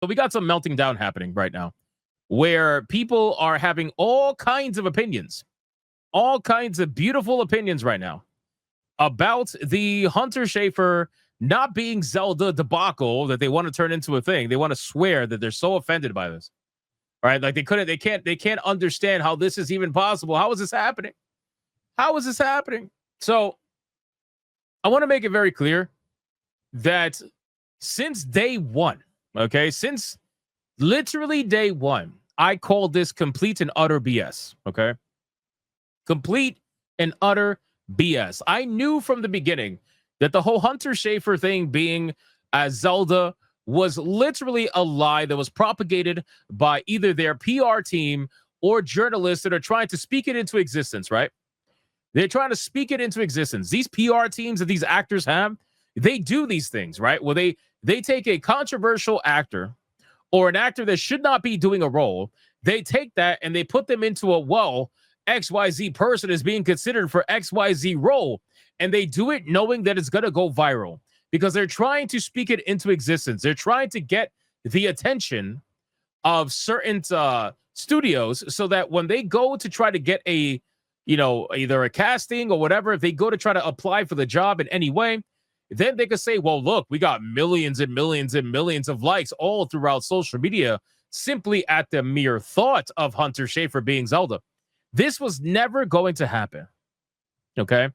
So we got some melting down happening right now where people are having all kinds of opinions, all kinds of beautiful opinions right now about the Hunter Schafer not being Zelda debacle that they want to turn into a thing. They want to swear that they're so offended by this. Right? Like they can't understand how this is even possible. How is this happening? How is this happening? So I want to make it very clear that since day one, okay, since literally day one, I called this complete and utter BS. Okay. Complete and utter BS. I knew from the beginning that the whole Hunter Schafer thing being as Zelda was literally a lie that was propagated by either their PR team or journalists that are trying to speak it into existence, right? They're trying to speak it into existence. These PR teams that these actors have, they do these things, right? Well, they take a controversial actor or an actor that should not be doing a role. They take that and they put them into XYZ person is being considered for XYZ role. And they do it knowing that it's going to go viral because they're trying to speak it into existence. They're trying to get the attention of certain studios so that when they go to try to get a, either a casting or whatever, if they go to try to apply for the job in any way, then they could say, well, look, we got millions and millions and millions of likes all throughout social media simply at the mere thought of Hunter Schafer being Zelda. This was never going to happen. Okay?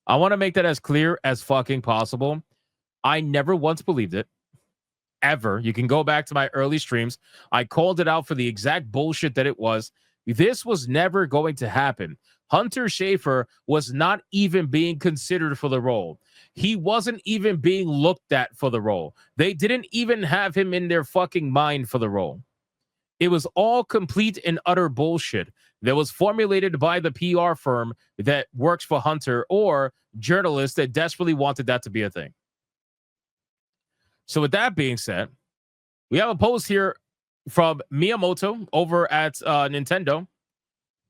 I want to make that as clear as fucking possible. I never once believed it. Ever. You can go back to my early streams. I called it out for the exact bullshit that it was. This was never going to happen. Hunter Schafer was not even being considered for the role. He wasn't even being looked at for the role. They didn't even have him in their fucking mind for the role. It was all complete and utter bullshit that was formulated by the PR firm that works for Hunter or journalists that desperately wanted that to be a thing. So with that being said, we have a post here from Miyamoto over at Nintendo.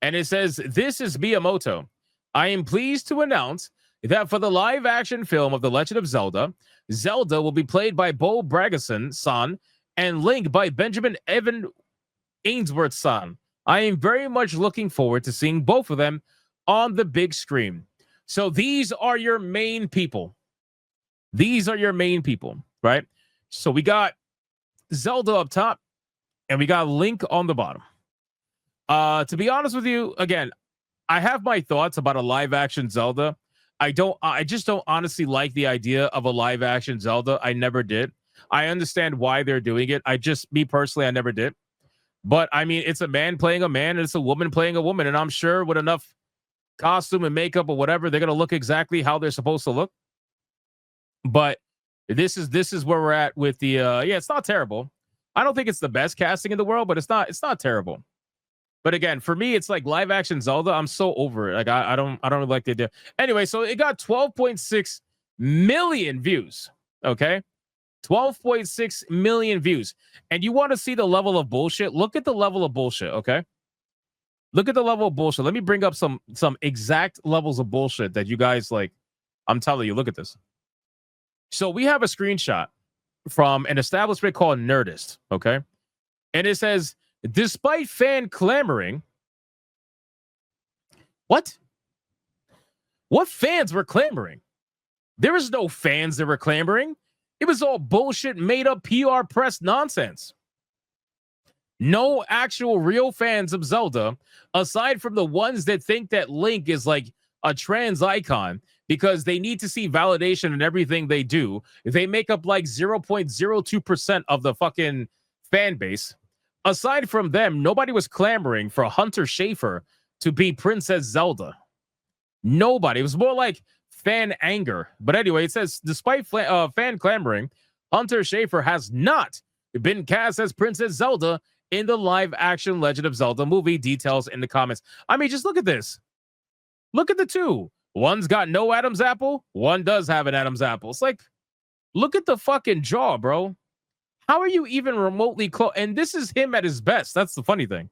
And it says, this is Miyamoto. I am pleased to announce that for the live action film of The Legend of Zelda, Zelda will be played by Bo Bragason-san and Link by Benjamin Evan Ainsworth-san. I am very much looking forward to seeing both of them on the big screen. So these are your main people. These are your main people, right? So we got Zelda up top and we got Link on the bottom. To be honest with you, again, I have my thoughts about a live action Zelda. I just don't honestly like the idea of a live action Zelda. I never did. I understand why they're doing it. Me personally, I never did. But I mean, it's a man playing a man and it's a woman playing a woman. And I'm sure with enough costume and makeup or whatever, they're going to look exactly how they're supposed to look. But this is where we're at with the, it's not terrible. I don't think it's the best casting in the world, but it's not terrible. But again, for me, it's like live action Zelda. I'm so over it. Like I don't really like the idea. Anyway, so it got 12.6 million views. Okay, 12.6 million views. And you want to see the level of bullshit? Look at the level of bullshit. Okay, look at the level of bullshit. Let me bring up some exact levels of bullshit that you guys like. I'm telling you, look at this. So we have a screenshot from an establishment called Nerdist. Okay, and it says, despite fan clamoring, what fans were clamoring? There was no fans that were clamoring. It was all bullshit, made up PR press nonsense. No actual real fans of Zelda, aside from the ones that think that Link is like a trans icon because they need to see validation in everything they do. They make up like 0.02% of the fucking fan base. Aside from them, nobody was clamoring for Hunter Schafer to be Princess Zelda. Nobody. It was more like fan anger. But anyway, it says, despite fan clamoring, Hunter Schafer has not been cast as Princess Zelda in the live-action Legend of Zelda movie. Details in the comments. I mean, just look at this. Look at the two. One's got no Adam's apple. One does have an Adam's apple. It's like, look at the fucking jaw, bro. How are you even remotely close? And this is him at his best. That's the funny thing.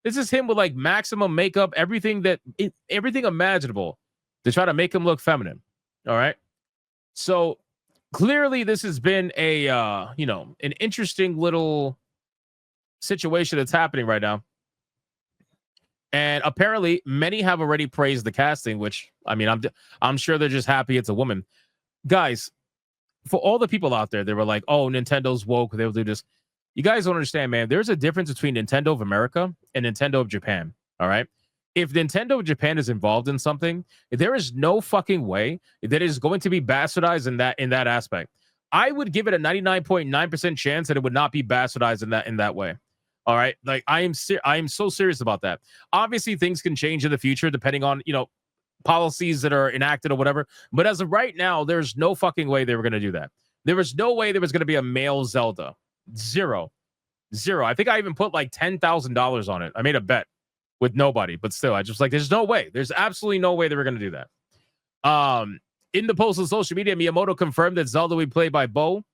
This is him with like maximum makeup, everything imaginable to try to make him look feminine. All right. So clearly this has been a an interesting little situation that's happening right now. And apparently many have already praised the casting, which I mean, I'm sure they're just happy it's a woman. Guys, for all the people out there, they were like, "Oh, Nintendo's woke, they'll do this." You guys don't understand, man. There's a difference between Nintendo of America and Nintendo of Japan. All right. If Nintendo of Japan is involved in something, there is no fucking way that it is going to be bastardized in that aspect. I would give it a 99.9% chance that it would not be bastardized in that way. All right. Like I am so serious about that. Obviously, things can change in the future depending on, policies that are enacted or whatever. But as of right now, there's no fucking way they were going to do that. There was no way there was going to be a male Zelda. Zero. Zero. I think I even put like $10,000 on it. I made a bet with nobody, but still, I just like, there's no way. There's absolutely no way they were going to do that. In the post on social media, Miyamoto confirmed that Zelda will be played by Bo.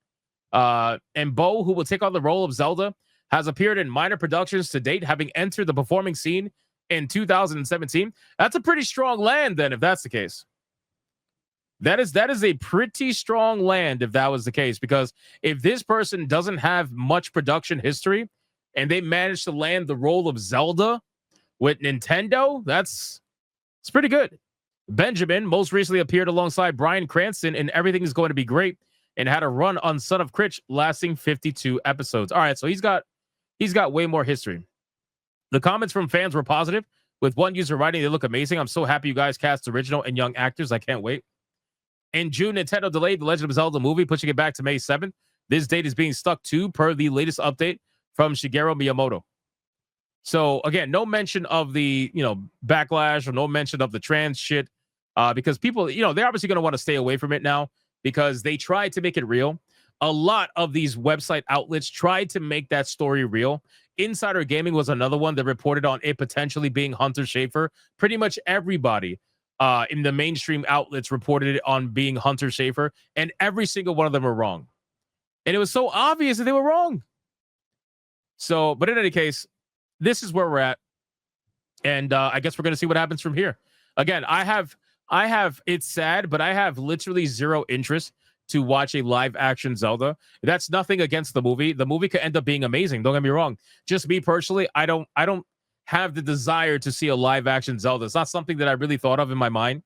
And Bo, who will take on the role of Zelda, has appeared in minor productions to date, having entered the performing scene in 2017. That's a pretty strong land, then, if that's the case. That is a pretty strong land if that was the case, because if this person doesn't have much production history and they managed to land the role of Zelda with Nintendo, it's pretty good. Benjamin most recently appeared alongside Bryan Cranston in Everything Is Going to Be Great and had a run on Son of Critch lasting 52 episodes. All right, so he's got way more history. The comments from fans were positive, with one user writing, "They look amazing. I'm so happy you guys cast original and young actors. I can't wait." In June, Nintendo delayed The Legend of Zelda movie, pushing it back to May 7th. This date is being stuck to per the latest update from Shigeru Miyamoto. So again, no mention of the backlash or no mention of the trans shit, because people they're obviously going to want to stay away from it now because they tried to make it real. A lot of these website outlets tried to make that story real. Insider Gaming was another one that reported on it potentially being Hunter Schafer. Pretty much everybody in the mainstream outlets reported it on being Hunter Schafer, and every single one of them were wrong. And it was so obvious that they were wrong. So, but in any case, this is where we're at. And I guess we're going to see what happens from here. Again, I have, it's sad, but I have literally zero interest to watch a live action Zelda. That's nothing against the movie. The movie could end up being amazing. Don't get me wrong. Just me personally, I don't have the desire to see a live action Zelda. It's not something that I really thought of in my mind.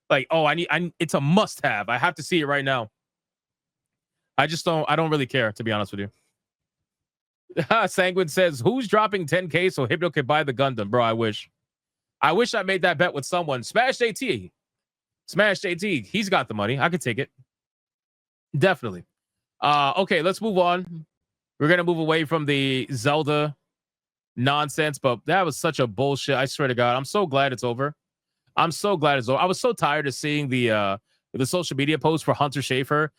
Like, oh, it's a must have. I have to see it right now. I don't really care, to be honest with you. Sanguine says, "Who's dropping 10K so Hypno can buy the Gundam?" Bro, I wish I made that bet with someone. Smash JT. He's got the money. I could take it. Definitely. Okay, let's move on. We're gonna move away from the Zelda nonsense, but that was such a bullshit. I swear to God, I'm so glad it's over. I was so tired of seeing the social media posts for Hunter Schafer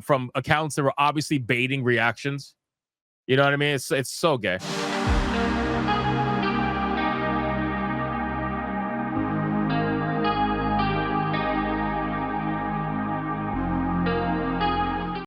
from accounts that were obviously baiting reactions. You know what I mean? It's so gay.